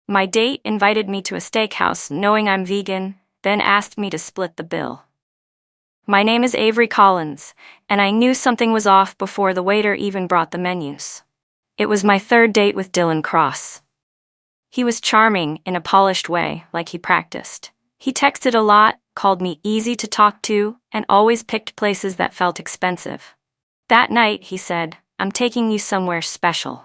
My date invited me to a steakhouse knowing I'm vegan, then asked me to split the bill. My name is Avery Collins, and I knew something was off before the waiter even brought the menus. It was my third date with Dylan Cross. He was charming in a polished way, like he practiced. He texted a lot, called me easy to talk to, and always picked places that felt expensive. That night, he said, "I'm taking you somewhere special."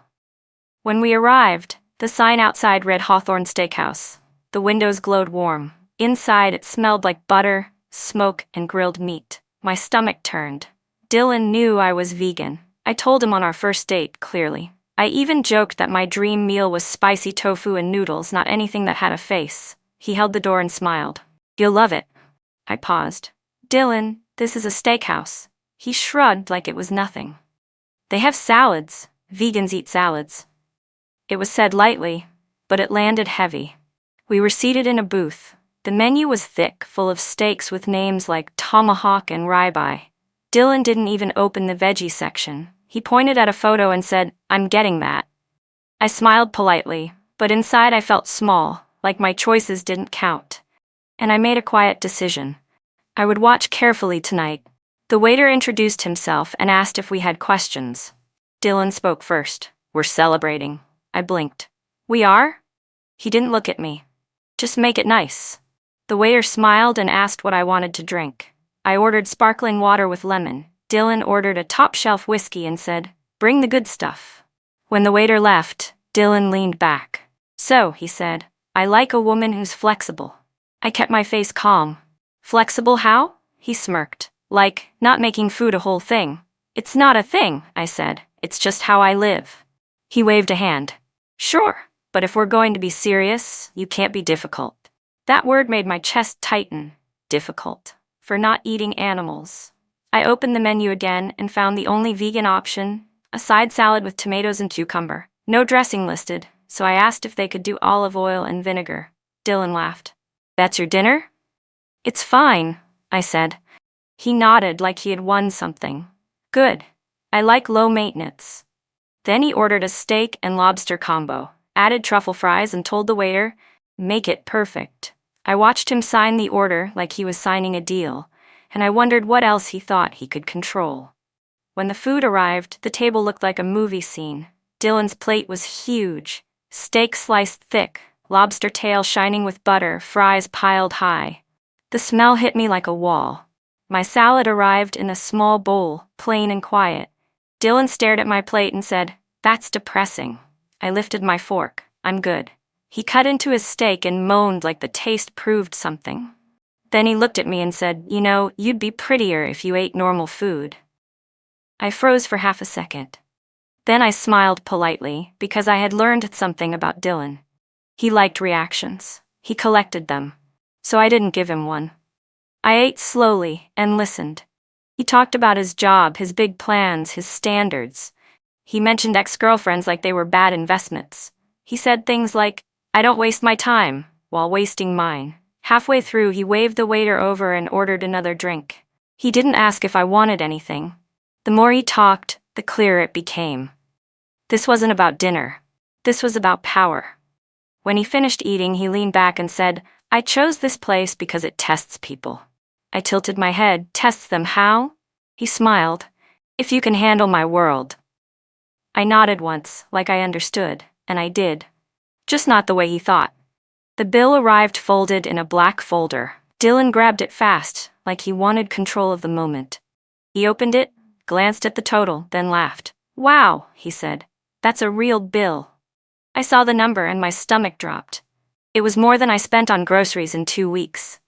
When we arrived, the sign outside read Hawthorne Steakhouse. The windows glowed warm. Inside, it smelled like butter, smoke, and grilled meat. My stomach turned. Dylan knew I was vegan. I told him on our first date, clearly. I even joked that my dream meal was spicy tofu and noodles, not anything that had a face. He held the door and smiled. "You'll love it." I paused. "Dylan, this is a steakhouse." He shrugged like it was nothing. "They have salads. Vegans eat salads." It was said lightly, but it landed heavy. We were seated in a booth. The menu was thick, full of steaks with names like tomahawk and ribeye. Dylan didn't even open the veggie section. He pointed at a photo and said, "I'm getting that." I smiled politely, but inside I felt small, like my choices didn't count. And I made a quiet decision. I would watch carefully tonight. The waiter introduced himself and asked if we had questions. Dylan spoke first. "We're celebrating." I blinked. "We are?" He didn't look at me. "Just make it nice." The waiter smiled and asked what I wanted to drink. I ordered sparkling water with lemon. Dylan ordered a top-shelf whiskey and said, "Bring the good stuff." When the waiter left, Dylan leaned back. "So," he said, "I like a woman who's flexible." I kept my face calm. "Flexible how?" He smirked. "Like, not making food a whole thing." "It's not a thing," I said. "It's just how I live." He waved a hand. "Sure, but if we're going to be serious, you can't be difficult." That word made my chest tighten. Difficult. For not eating animals. I opened the menu again and found the only vegan option, a side salad with tomatoes and cucumber. No dressing listed, so I asked if they could do olive oil and vinegar. Dylan laughed. "That's your dinner?" "It's fine," I said. He nodded like he had won something. "Good. I like low maintenance." Then he ordered a steak and lobster combo, added truffle fries, and told the waiter, "Make it perfect." I watched him sign the order like he was signing a deal, and I wondered what else he thought he could control. When the food arrived, the table looked like a movie scene. Dylan's plate was huge. Steak sliced thick, lobster tail shining with butter, fries piled high. The smell hit me like a wall. My salad arrived in a small bowl, plain and quiet. Dylan stared at my plate and said, "That's depressing." I lifted my fork. "I'm good." He cut into his steak and moaned like the taste proved something. Then he looked at me and said, "You know, you'd be prettier if you ate normal food." I froze for half a second. Then I smiled politely because I had learned something about Dylan. He liked reactions. He collected them. So I didn't give him one. I ate slowly and listened. He talked about his job, his big plans, his standards. He mentioned ex-girlfriends like they were bad investments. He said things like, "I don't waste my time," while wasting mine. Halfway through, he waved the waiter over and ordered another drink. He didn't ask if I wanted anything. The more he talked, the clearer it became. This wasn't about dinner. This was about power. When he finished eating, he leaned back and said, "I chose this place because it tests people." I tilted my head. "Tests them how?" He smiled. "If you can handle my world." I nodded once, like I understood, and I did. Just not the way he thought. The bill arrived folded in a black folder. Dylan grabbed it fast, like he wanted control of the moment. He opened it, glanced at the total, then laughed. "Wow," he said. "That's a real bill." I saw the number and my stomach dropped. It was more than I spent on groceries in 2 weeks.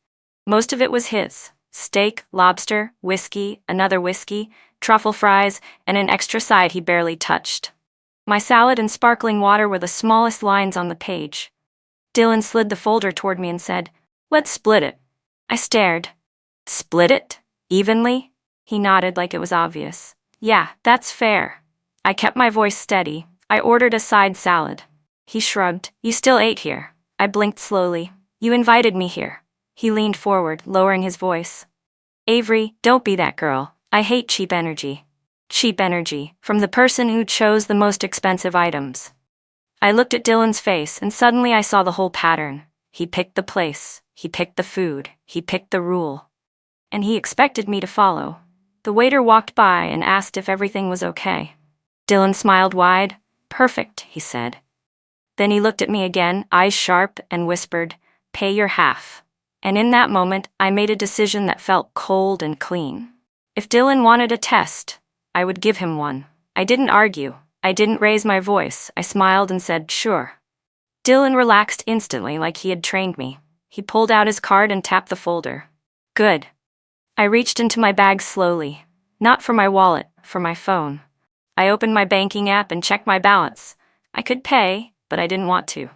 Most of it was his. Steak, lobster, whiskey, another whiskey, truffle fries, and an extra side he barely touched. My salad and sparkling water were the smallest lines on the page. Dylan slid the folder toward me and said, "Let's split it." I stared. "Split it? Evenly?" He nodded like it was obvious. "Yeah, that's fair." I kept my voice steady. I ordered a side salad. He shrugged. "You still ate here." I blinked slowly. "You invited me here." He leaned forward, lowering his voice. "Avery, don't be that girl. I hate cheap energy." Cheap energy, from the person who chose the most expensive items. I looked at Dylan's face and suddenly I saw the whole pattern. He picked the place, he picked the food, he picked the rule. And he expected me to follow. The waiter walked by and asked if everything was okay. Dylan smiled wide. "Perfect," he said. Then he looked at me again, eyes sharp, and whispered, "Pay your half." And in that moment, I made a decision that felt cold and clean. If Dylan wanted a test, I would give him one. I didn't argue. I didn't raise my voice. I smiled and said, "Sure." Dylan relaxed instantly like he had trained me. He pulled out his card and tapped the folder. "Good." I reached into my bag slowly. Not for my wallet, for my phone. I opened my banking app and checked my balance. I could pay, but I didn't want to.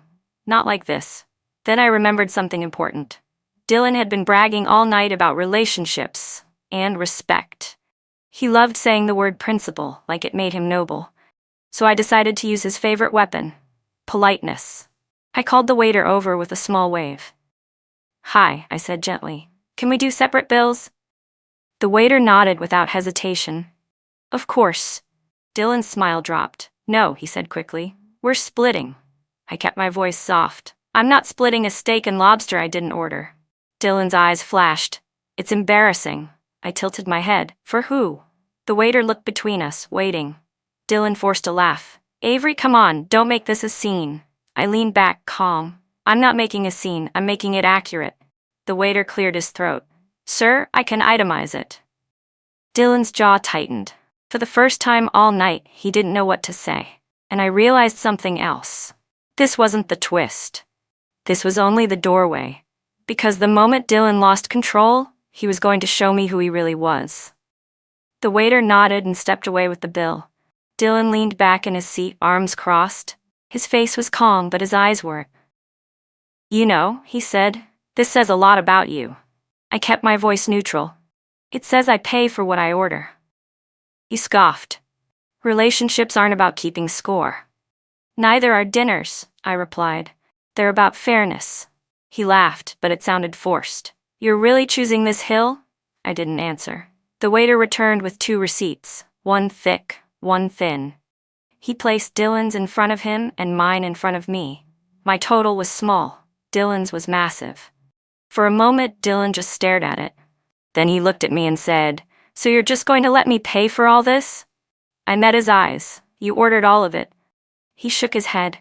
Not like this. Then I remembered something important. Dylan had been bragging all night about relationships and respect. He loved saying the word principle, like it made him noble. So I decided to use his favorite weapon, politeness. I called the waiter over with a small wave. "Hi," I said gently. "Can we do separate bills?" The waiter nodded without hesitation. "Of course." Dylan's smile dropped. "No," he said quickly. "We're splitting." I kept my voice soft. "I'm not splitting a steak and lobster I didn't order." Dylan's eyes flashed. "It's embarrassing." I tilted my head. "For who?" The waiter looked between us, waiting. Dylan forced a laugh. "Avery, come on, don't make this a scene." I leaned back, calm. "I'm not making a scene, I'm making it accurate." The waiter cleared his throat. "Sir, I can itemize it." Dylan's jaw tightened. For the first time all night, he didn't know what to say. And I realized something else. This wasn't the twist. This was only the doorway. Because the moment Dylan lost control, he was going to show me who he really was. The waiter nodded and stepped away with the bill. Dylan leaned back in his seat, arms crossed. His face was calm, but his eyes weren't. "You know," he said, "this says a lot about you." I kept my voice neutral. "It says I pay for what I order." He scoffed. "Relationships aren't about keeping score." "Neither are dinners," I replied. "They're about fairness." He laughed, but it sounded forced. "You're really choosing this hill?" I didn't answer. The waiter returned with 2 receipts, one thick, one thin. He placed Dylan's in front of him and mine in front of me. My total was small. Dylan's was massive. For a moment, Dylan just stared at it. Then he looked at me and said, "So you're just going to let me pay for all this?" I met his eyes. "You ordered all of it." He shook his head.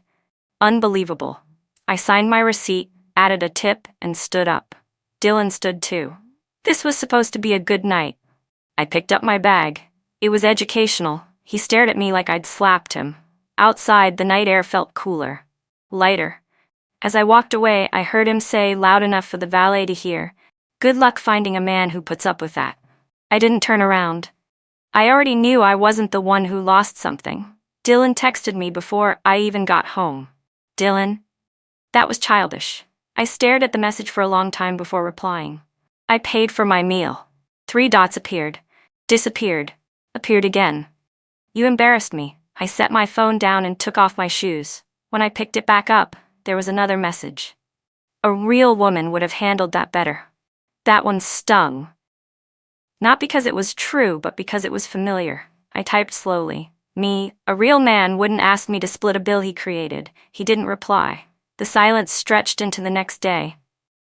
"Unbelievable." I signed my receipt, added a tip, and stood up. Dylan stood too. This was supposed to be a good night. I picked up my bag. It was educational. He stared at me like I'd slapped him. Outside, the night air felt cooler, lighter. As I walked away, I heard him say loud enough for the valet to hear, "Good luck finding a man who puts up with that." I didn't turn around. I already knew I wasn't the one who lost something. Dylan texted me before I even got home. "Dylan?" That was childish. I stared at the message for a long time before replying. "I paid for my meal." 3 dots appeared, disappeared, appeared again. "You embarrassed me." I set my phone down and took off my shoes. When I picked it back up, there was another message. A real woman would have handled that better. That one stung. Not because it was true, but because it was familiar. I typed slowly. "Me, a real man wouldn't ask me to split a bill he created." He didn't reply. The silence stretched into the next day.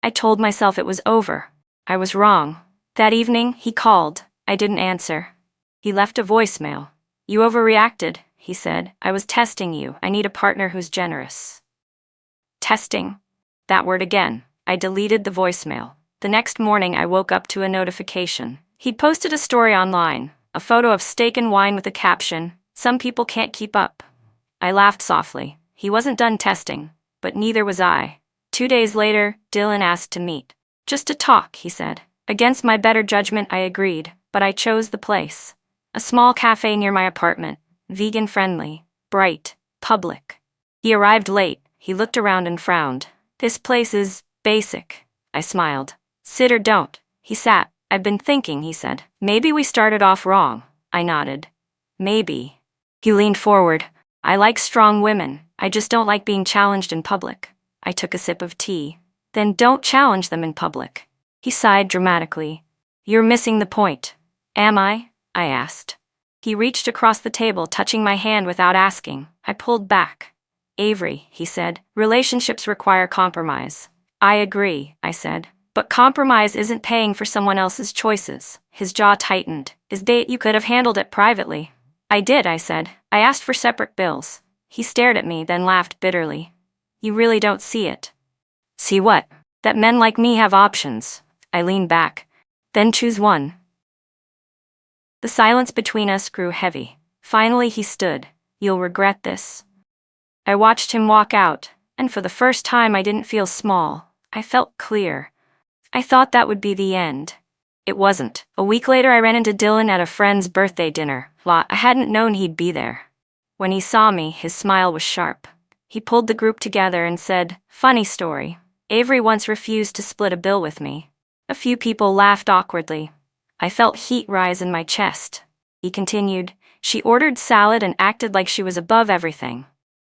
I told myself it was over. I was wrong. That evening, he called. I didn't answer. He left a voicemail. "You overreacted," he said. "I was testing you. I need a partner who's generous." Testing. That word again. I deleted the voicemail. The next morning, I woke up to a notification. He'd posted a story online, a photo of steak and wine with a caption, "Some people can't keep up." I laughed softly. He wasn't done testing, but neither was I. 2 days later, Dylan asked to meet. "Just to talk," he said. Against my better judgment, I agreed, but I chose the place. A small cafe near my apartment, vegan-friendly, bright, public. He arrived late. He looked around and frowned. "This place is basic." I smiled. "Sit or don't." He sat. "I've been thinking," he said. "Maybe we started off wrong." I nodded. "Maybe." He leaned forward. "I like strong women. I just don't like being challenged in public." I took a sip of tea. "Then don't challenge them in public." He sighed dramatically. "You're missing the point." "Am I?" I asked. He reached across the table, touching my hand without asking. I pulled back. Avery, he said, relationships require compromise. I agree, I said. But compromise isn't paying for someone else's choices. His jaw tightened. His date, you could have handled it privately. I did, I said. I asked for separate bills. He stared at me, then laughed bitterly. You really don't see it. See what? That men like me have options. I leaned back. Then choose one. The silence between us grew heavy. Finally he stood. You'll regret this. I watched him walk out, and for the first time I didn't feel small. I felt clear. I thought that would be the end. It wasn't. A week later I ran into Dylan at a friend's birthday dinner. I hadn't known he'd be there. When he saw me, his smile was sharp. He pulled the group together and said, "Funny story. Avery once refused to split a bill with me." A few people laughed awkwardly. I felt heat rise in my chest. He continued, "She ordered salad and acted like she was above everything."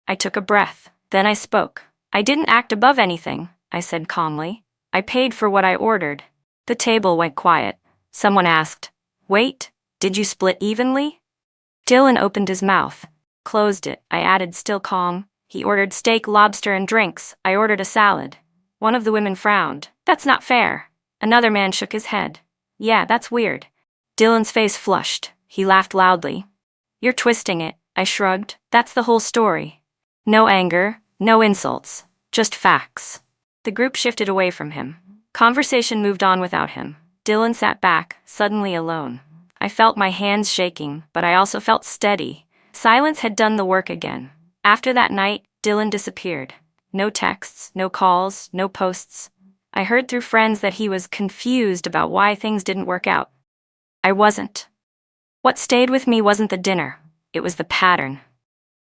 I took a breath. Then I spoke. "I didn't act above anything," I said calmly. "I paid for what I ordered." The table went quiet. Someone asked, "Wait, did you split evenly?" Dylan opened his mouth. Closed it, I added, still calm. "He ordered steak, lobster, and drinks. I ordered a salad." One of the women frowned. "That's not fair." Another man shook his head. "Yeah, that's weird." Dylan's face flushed. He laughed loudly. "You're twisting it," I shrugged. "That's the whole story." No anger, no insults, just facts. The group shifted away from him. Conversation moved on without him. Dylan sat back, suddenly alone. I felt my hands shaking, but I also felt steady. Silence had done the work again. After that night, Dylan disappeared. No texts, no calls, no posts. I heard through friends that he was confused about why things didn't work out. I wasn't. What stayed with me wasn't the dinner. It was the pattern.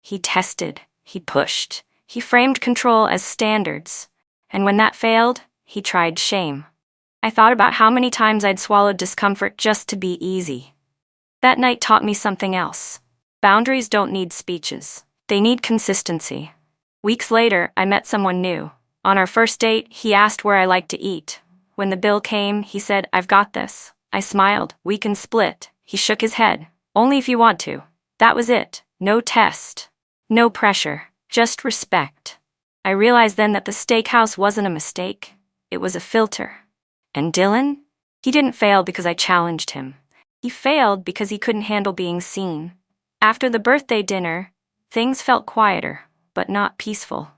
He tested, he pushed, he framed control as standards. And when that failed, he tried shame. I thought about how many times I'd swallowed discomfort just to be easy. That night taught me something else. Boundaries don't need speeches. They need consistency. Weeks later, I met someone new. On our first date, he asked where I liked to eat. When the bill came, he said, "I've got this." I smiled. "We can split." He shook his head. "Only if you want to." That was it. No test. No pressure. Just respect. I realized then that the steakhouse wasn't a mistake. It was a filter. And Dylan? He didn't fail because I challenged him. He failed because he couldn't handle being seen. After the birthday dinner, things felt quieter, but not peaceful.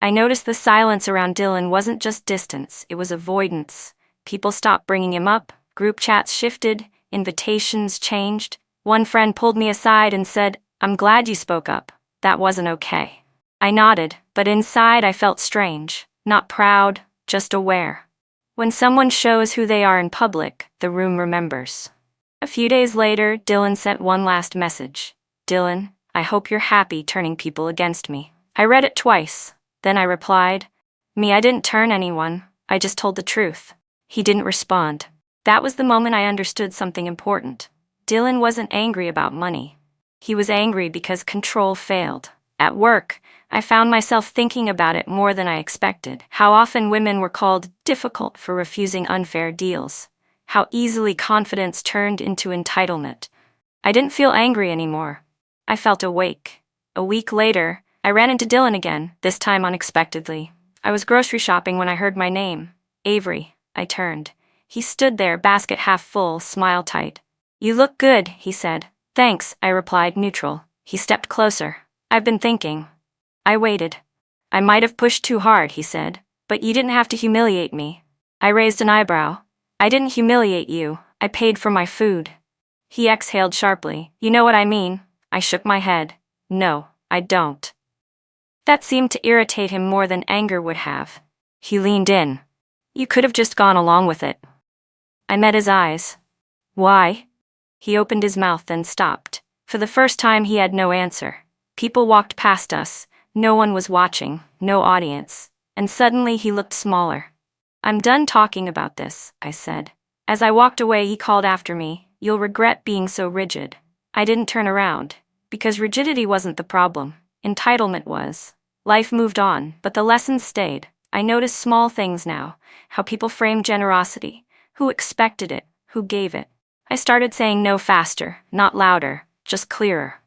I noticed the silence around Dylan wasn't just distance, it was avoidance. People stopped bringing him up, group chats shifted, invitations changed. One friend pulled me aside and said, "I'm glad you spoke up. That wasn't okay." I nodded, but inside I felt strange, not proud, just aware. When someone shows who they are in public, the room remembers. A few days later, Dylan sent one last message. "Dylan, I hope you're happy turning people against me." I read it twice. Then I replied, I didn't turn anyone, I just told the truth." He didn't respond. That was the moment I understood something important. Dylan wasn't angry about money. He was angry because control failed. At work, I found myself thinking about it more than I expected. How often women were called difficult for refusing unfair deals. How easily confidence turned into entitlement. I didn't feel angry anymore. I felt awake. A week later, I ran into Dylan again, this time unexpectedly. I was grocery shopping when I heard my name. "Avery." I turned. He stood there, basket half full, smile tight. "You look good," he said. "Thanks," I replied, neutral. He stepped closer. "I've been thinking." I waited. "I might have pushed too hard," he said. "But you didn't have to humiliate me." I raised an eyebrow. "I didn't humiliate you. I paid for my food." He exhaled sharply. "You know what I mean?" I shook my head. "No, I don't." That seemed to irritate him more than anger would have. He leaned in. "You could have just gone along with it." I met his eyes. "Why?" He opened his mouth then stopped. For the first time he had no answer. People walked past us. No one was watching, no audience. And suddenly he looked smaller. "I'm done talking about this," I said. As I walked away, he called after me, "You'll regret being so rigid." I didn't turn around, because rigidity wasn't the problem. Entitlement was. Life moved on, but the lessons stayed. I noticed small things now, how people framed generosity, who expected it, who gave it. I started saying no faster, not louder, just clearer.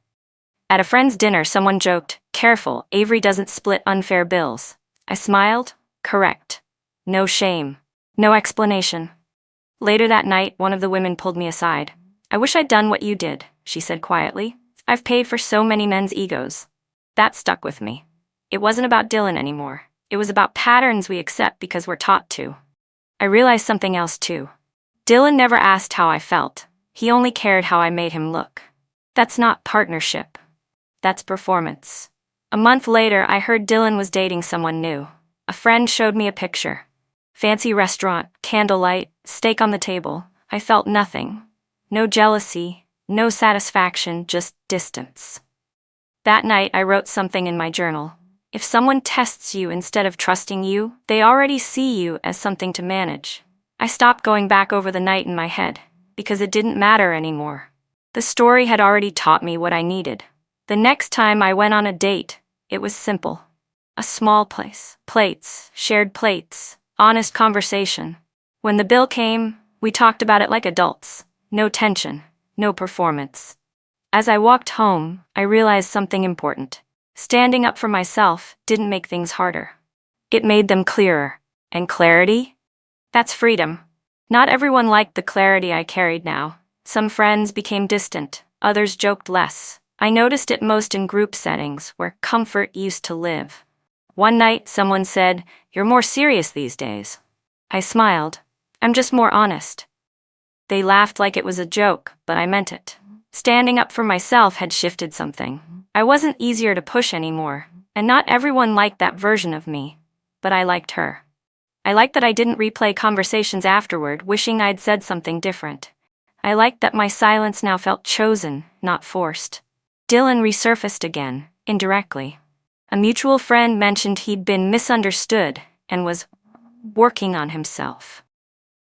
At a friend's dinner, someone joked, "Careful, Avery doesn't split unfair bills." I smiled. Correct. No shame. No explanation. Later that night, one of the women pulled me aside. "I wish I'd done what you did," she said quietly. "I've paid for so many men's egos." That stuck with me. It wasn't about Dylan anymore. It was about patterns we accept because we're taught to. I realized something else too. Dylan never asked how I felt. He only cared how I made him look. That's not partnership. That's performance. A month later, I heard Dylan was dating someone new. A friend showed me a picture. Fancy restaurant, candlelight, steak on the table. I felt nothing. No jealousy, no satisfaction, just distance. That night, I wrote something in my journal. If someone tests you instead of trusting you, they already see you as something to manage. I stopped going back over the night in my head, because it didn't matter anymore. The story had already taught me what I needed. The next time I went on a date, it was simple. A small place, plates, shared plates, honest conversation. When the bill came, we talked about it like adults. No tension, no performance. As I walked home, I realized something important. Standing up for myself didn't make things harder. It made them clearer. And clarity? That's freedom. Not everyone liked the clarity I carried now. Some friends became distant, others joked less. I noticed it most in group settings where comfort used to live. One night, someone said, "You're more serious these days." I smiled. "I'm just more honest." They laughed like it was a joke, but I meant it. Standing up for myself had shifted something. I wasn't easier to push anymore, and not everyone liked that version of me, but I liked her. I liked that I didn't replay conversations afterward, wishing I'd said something different. I liked that my silence now felt chosen, not forced. Dylan resurfaced again, indirectly. A mutual friend mentioned he'd been misunderstood and was working on himself.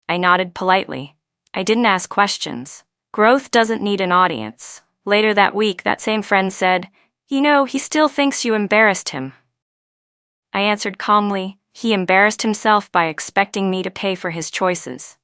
I nodded politely. I didn't ask questions. Growth doesn't need an audience. Later that week, that same friend said, "You know, he still thinks you embarrassed him." I answered calmly, "He embarrassed himself by expecting me to pay for his choices."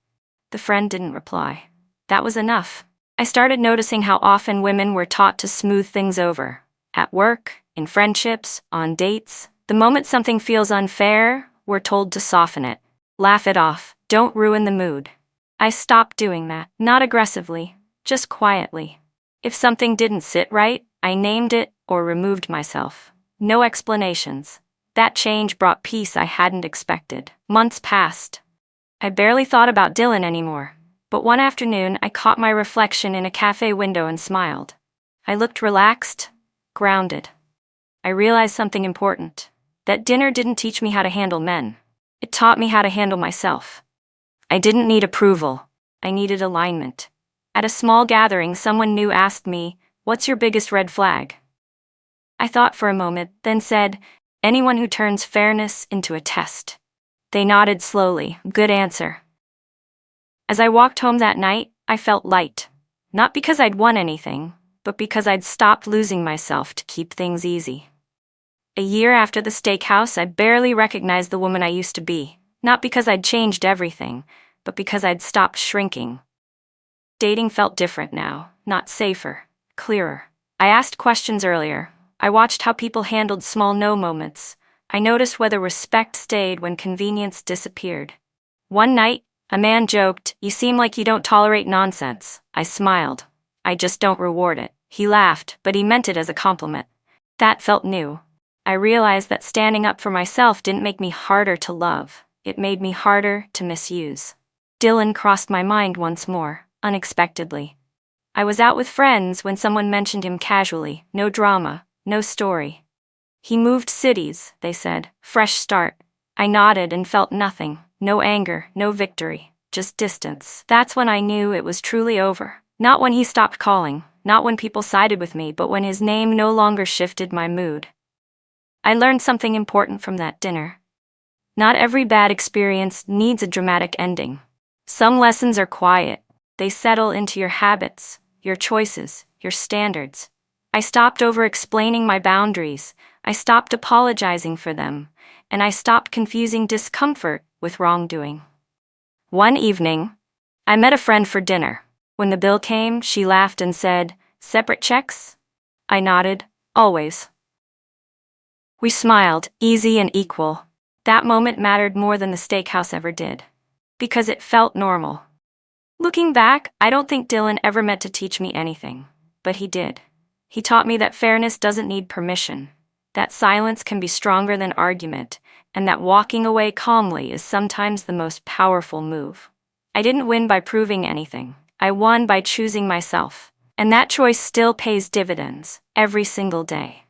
The friend didn't reply. That was enough. I started noticing how often women were taught to smooth things over. At work, in friendships, on dates. The moment something feels unfair, we're told to soften it. Laugh it off. Don't ruin the mood. I stopped doing that, not aggressively, just quietly. If something didn't sit right, I named it or removed myself. No explanations. That change brought peace I hadn't expected. Months passed. I barely thought about Dylan anymore. But one afternoon, I caught my reflection in a cafe window and smiled. I looked relaxed, grounded. I realized something important. That dinner didn't teach me how to handle men. It taught me how to handle myself. I didn't need approval. I needed alignment. At a small gathering, someone new asked me, "What's your biggest red flag?" I thought for a moment, then said, "Anyone who turns fairness into a test." They nodded slowly. Good answer. As I walked home that night, I felt light. Not because I'd won anything, but because I'd stopped losing myself to keep things easy. A year after the steakhouse, I barely recognized the woman I used to be. Not because I'd changed everything, but because I'd stopped shrinking. Dating felt different now, not safer, clearer. I asked questions earlier. I watched how people handled small no moments. I noticed whether respect stayed when convenience disappeared. One night, a man joked, "You seem like you don't tolerate nonsense." I smiled. "I just don't reward it." He laughed, but he meant it as a compliment. That felt new. I realized that standing up for myself didn't make me harder to love. It made me harder to misuse. Dylan crossed my mind once more, unexpectedly. I was out with friends when someone mentioned him casually. No drama, no story. "He moved cities," they said. "Fresh start." I nodded and felt nothing. No anger, no victory, just distance. That's when I knew it was truly over. Not when he stopped calling, not when people sided with me, but when his name no longer shifted my mood. I learned something important from that dinner. Not every bad experience needs a dramatic ending. Some lessons are quiet. They settle into your habits, your choices, your standards. I stopped over-explaining my boundaries. I stopped apologizing for them. And I stopped confusing discomfort with wrongdoing. One evening, I met a friend for dinner. When the bill came, she laughed and said, "Separate checks?" I nodded. Always. We smiled, easy and equal. That moment mattered more than the steakhouse ever did. Because it felt normal. Looking back, I don't think Dylan ever meant to teach me anything. But he did. He taught me that fairness doesn't need permission, that silence can be stronger than argument, and that walking away calmly is sometimes the most powerful move. I didn't win by proving anything. I won by choosing myself. And that choice still pays dividends, every single day.